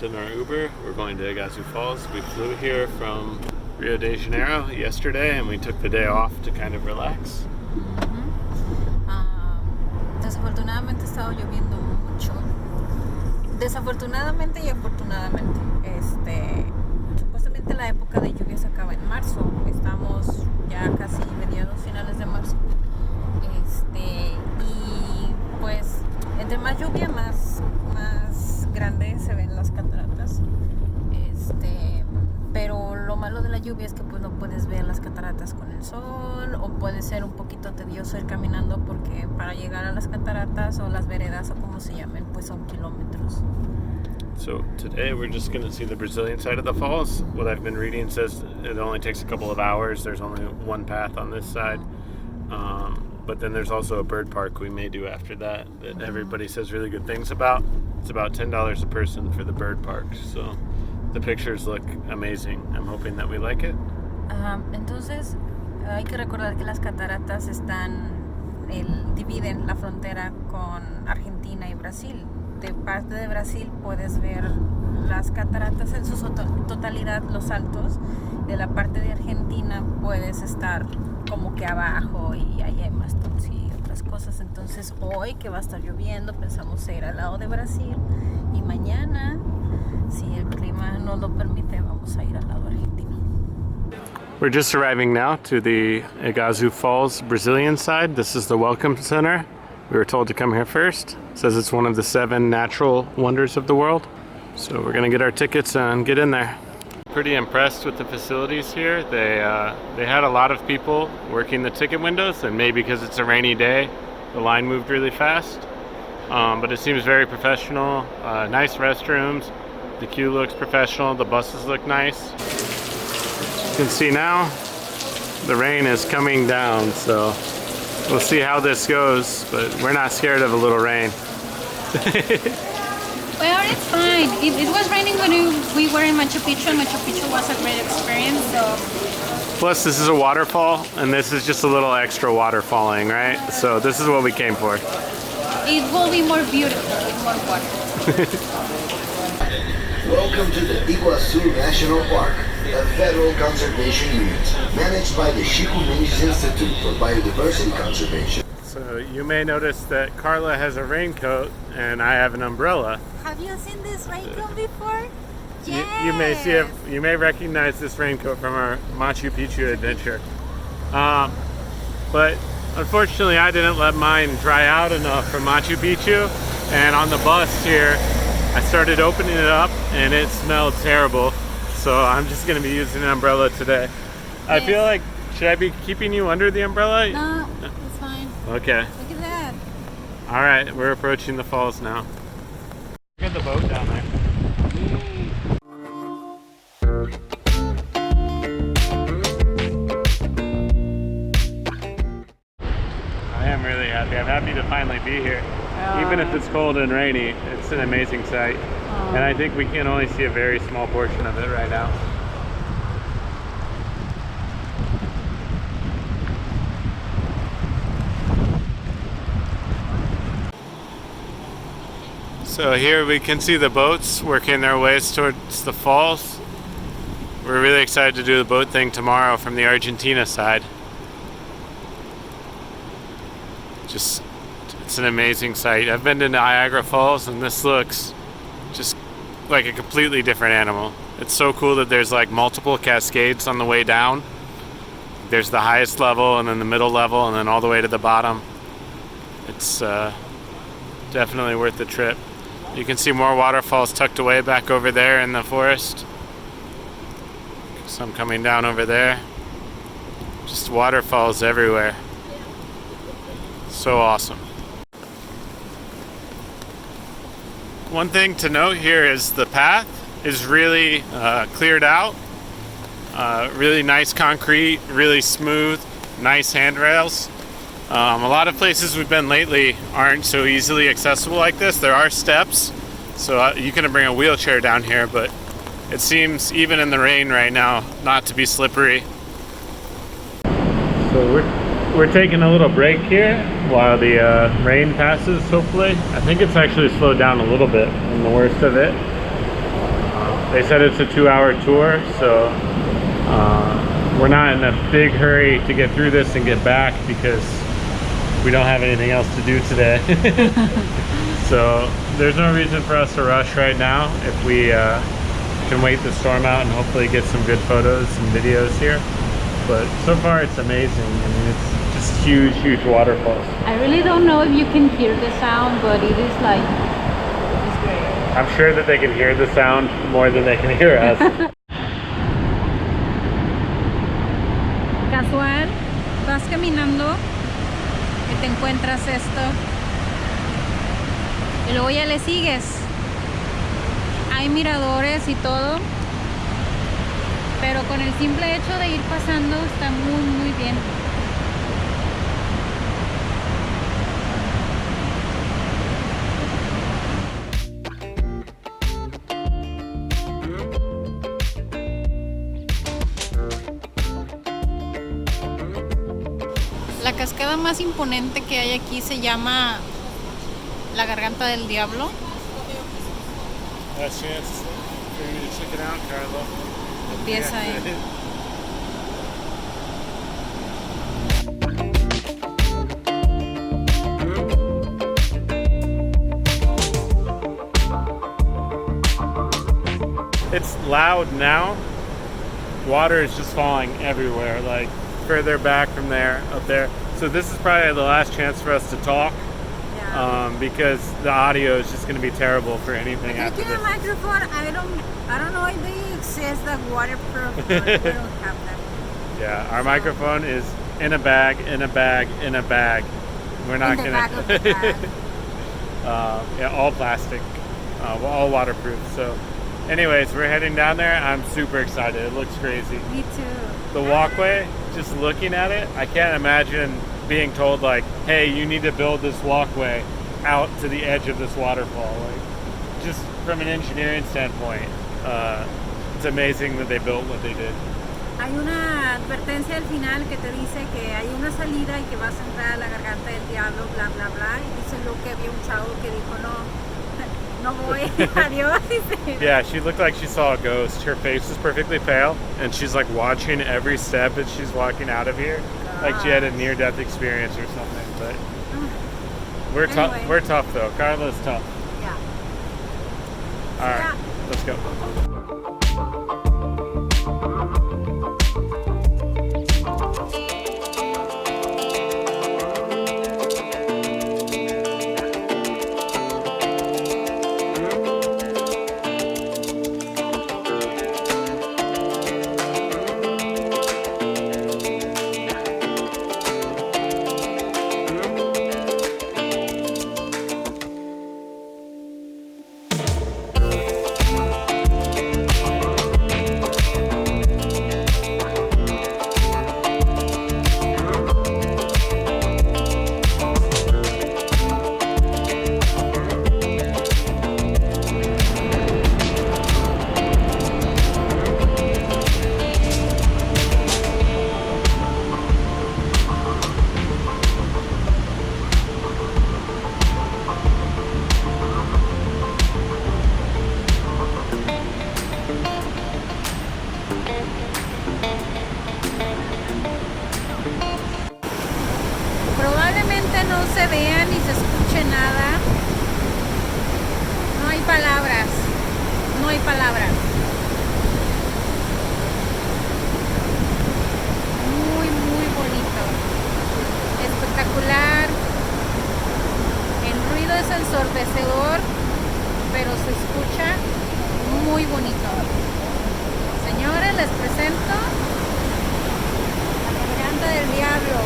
hopped in our Uber. We're going to Iguazu Falls. We flew here from Rio de Janeiro yesterday and we took the day off to kind of relax. Desafortunadamente ha estado lloviendo mucho. Desafortunadamente y afortunadamente. Supuestamente la época de lluvia se acaba en marzo. Estamos ya casi mediados finales de marzo. Y pues entre más lluvia más grande se ven las cataratas. Pero lo malo de la lluvia es que pues no puedes ver las cataratas con el sol, o puede ser un poquito tedioso ir caminando porque para llegar a las cataratas o las veredas o como se llamen pues son kilómetros. So today we're just going to see the Brazilian side of the falls. What I've been reading says it only takes a couple of hours. There's only one path on this side. But then there's also a bird park we may do after that everybody says really good things about. It's about $10 a person for the bird park. So the pictures look amazing. I'm hoping that we like it. Entonces hay que recordar que las cataratas dividen la frontera con Argentina y Brasil. De parte de Brasil puedes ver las cataratas en su totalidad, los altos. De la parte de Argentina puedes estar como que abajo y ahí hay más tops y otras cosas. Entonces hoy que va a estar lloviendo pensamos ir al lado de Brasil y mañana, si el clima nos lo permite, vamos a ir al lado argentino. We're just arriving now to the Iguazu Falls Brazilian side. This is the Welcome Center. We were told to come here first. It says it's one of the 7 natural wonders of the world. So we're gonna get our tickets and get in there. Pretty impressed with the facilities here. They had a lot of people working the ticket windows, and maybe because it's a rainy day, the line moved really fast. But it seems very professional. Nice restrooms. The queue looks professional. The buses look nice. You can see now the rain is coming down, so we'll see how this goes, but we're not scared of a little rain. Well, it's fine. It was raining when we were in Machu Picchu, and Machu Picchu was a great experience. So. Plus, this is a waterfall, and this is just a little extra waterfalling, right? So this is what we came for. It will be more beautiful with more water. Welcome to the Iguazu National Park, a federal conservation unit managed by the Chico Mendes Institute for Biodiversity Conservation. So you may notice that Carla has a raincoat and I have an umbrella. Have you seen this raincoat before? Yes. You may see it. You may recognize this raincoat from our Machu Picchu adventure. But unfortunately, I didn't let mine dry out enough from Machu Picchu, and on the bus here, I started opening it up and it smelled terrible. So I'm just going to be using an umbrella today. Yes. I feel like, should I be keeping you under the umbrella? No, it's fine. Okay. Look at that. All right, we're approaching the falls now. Look at the boat down there. I am really happy. I'm happy to finally be here. Even if it's cold and rainy, it's an amazing sight. And I think we can only see a very small portion of it right now. So here we can see the boats working their ways towards the falls. We're really excited to do the boat thing tomorrow from the Argentina side. It's an amazing sight. I've been to Niagara Falls and this looks just like a completely different animal. It's so cool that there's like multiple cascades on the way down. There's the highest level and then the middle level and then all the way to the bottom. It's definitely worth the trip. You can see more waterfalls tucked away back over there in the forest. Some coming down over there. Just waterfalls everywhere. So awesome. One thing to note here is the path is really cleared out. Really nice concrete, really smooth, nice handrails. A lot of places we've been lately aren't so easily accessible like this. There are steps, so you can bring a wheelchair down here, but it seems, even in the rain right now, not to be slippery. So we're taking a little break here while the rain passes, hopefully. I think it's actually slowed down a little bit from the worst of it. They said it's a 2-hour tour, so we're not in a big hurry to get through this and get back because we don't have anything else to do today. So there's no reason for us to rush right now if we can wait the storm out and hopefully get some good photos and videos here. But so far it's amazing. I mean, it's just huge, huge waterfalls. I really don't know if you can hear the sound, but it is like, it's great. I'm sure that they can hear the sound more than they can hear us. Casual, vas caminando y te encuentras esto y luego ya le sigues. Hay miradores y todo, pero con el simple hecho de ir pasando está muy bien. La cascada más imponente que hay aquí se llama la Garganta del Diablo. Last chance for you to check it out, Carla. Empieza ahí. It's loud now. Water is just falling everywhere, like further back from there, up there. So this is probably the last chance for us to talk, because the audio is just going to be terrible for anything after Taking this. a microphone, I don't know if they exist that waterproof, but we don't have them. Yeah, our microphone is in a bag, in a bag, in a bag. We're not In the gonna. back of the bag. Yeah, all plastic, all waterproof. So, anyways, we're heading down there. I'm super excited. It looks crazy. Me too. The walkway, just looking at it, I can't imagine being told like, hey, you need to build this walkway out to the edge of this waterfall. Like, just from an engineering standpoint, it's amazing that they built what they did. Hay una advertencia al final que te dice que hay una salida y que vas a entrar a la Garganta del Diablo, bla bla bla, y dice Luke que había un chavo que dijo no voy, adiós. Yeah, she looked like she saw a ghost. Her face was perfectly pale, and she's like watching every step as she's walking out of here, like she had a near-death experience or something. But we're tough. Anyway. We're tough though. Carla's tough. Yeah. All right, Yeah. let's go. Probablemente no se vea ni se escuche nada. No hay palabras. No hay palabras. Muy bonito. Espectacular. El ruido es ensordecedor, pero se escucha muy bonito. Señores, les presento la Garganta del Diablo.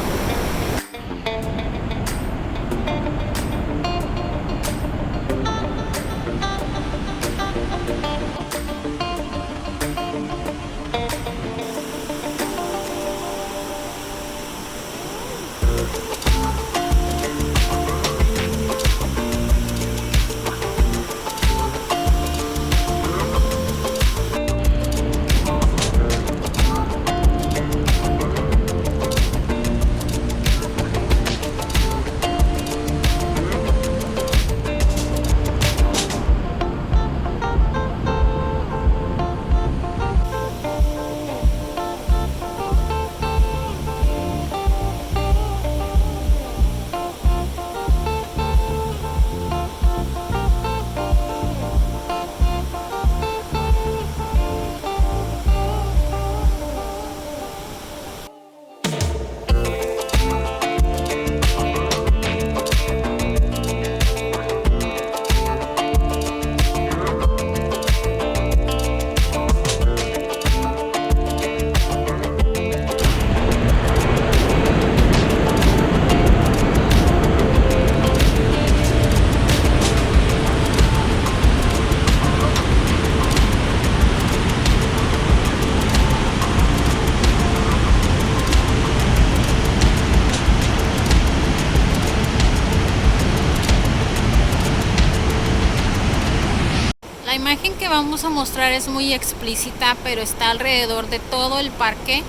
que vamos a mostrar es muy explícita, pero está alrededor de todo el parque.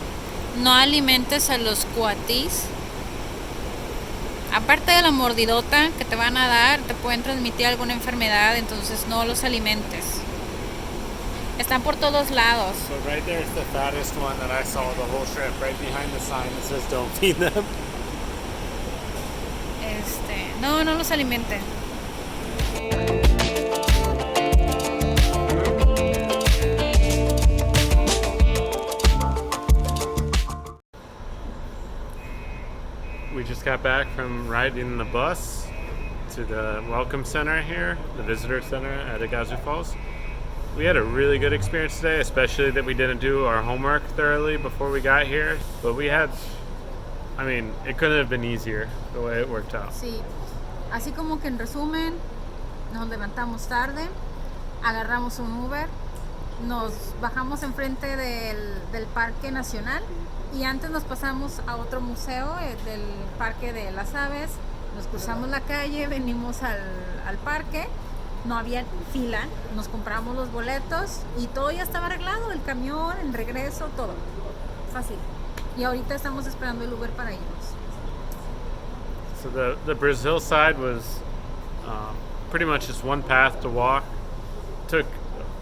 No alimentes a los cuatis. Aparte de la mordidota que te van a dar, te pueden transmitir alguna enfermedad, entonces no los alimentes. Están por todos lados. So right there is the fattest one that I saw the whole trip, right behind the sign that says don't feed them. No los alimenten. We just got back from riding the bus to the welcome center here, the visitor center at Iguazu Falls. We had a really good experience today, especially that we didn't do our homework thoroughly before we got here. But it couldn't have been easier the way it worked out. Sí, así como que en resumen, nos levantamos tarde, agarramos un Uber, nos bajamos enfrente del Parque Nacional y antes nos pasamos a otro museo, del Parque de las Aves. Nos cruzamos la calle, venimos al parque, no había fila, nos compramos los boletos y todo ya estaba arreglado, el camión, el regreso, todo fácil. Y ahorita estamos esperando el Uber para irnos. So the Brazil side was pretty much just one path to walk. Took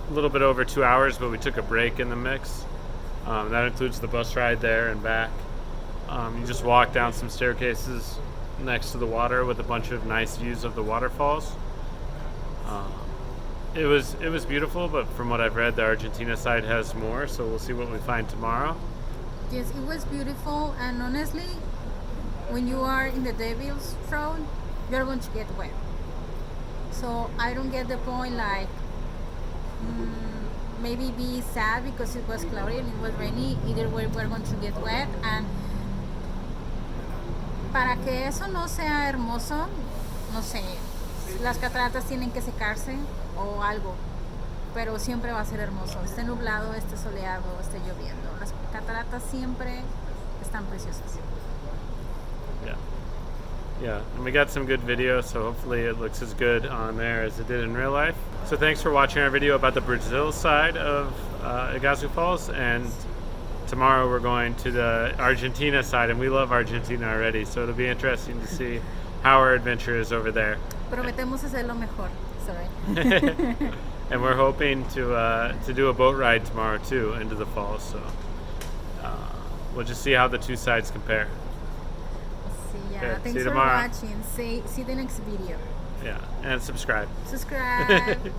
a little bit over 2 hours, but we took a break in the mix. That includes the bus ride there and back. You just walk down some staircases next to the water with a bunch of nice views of the waterfalls. It was beautiful, but from what I've read, the Argentina side has more, so we'll see what we find tomorrow. Yes, it was beautiful, and honestly, when you are in the devil's throat, you're going to get wet. So I don't get the point, like, maybe be sad because it was cloudy and it was rainy. Either way, we're going to get wet. And para que eso no sea hermoso, no sé, las cataratas tienen que secarse o algo, pero siempre va a ser hermoso. Esté nublado, esté soleado, esté lloviendo. Las cataratas siempre están preciosas. Yeah, and we got some good video, so hopefully it looks as good on there as it did in real life. So thanks for watching our video about the Brazil side of Iguazu Falls, and tomorrow we're going to the Argentina side, and we love Argentina already, so it'll be interesting to see how our adventure is over there. Prometemos hacerlo mejor. Sorry. And we're hoping to do a boat ride tomorrow too into the falls, so we'll just see how the two sides compare. Yeah, okay, thanks for watching. See the next video. Yeah, and subscribe. Subscribe.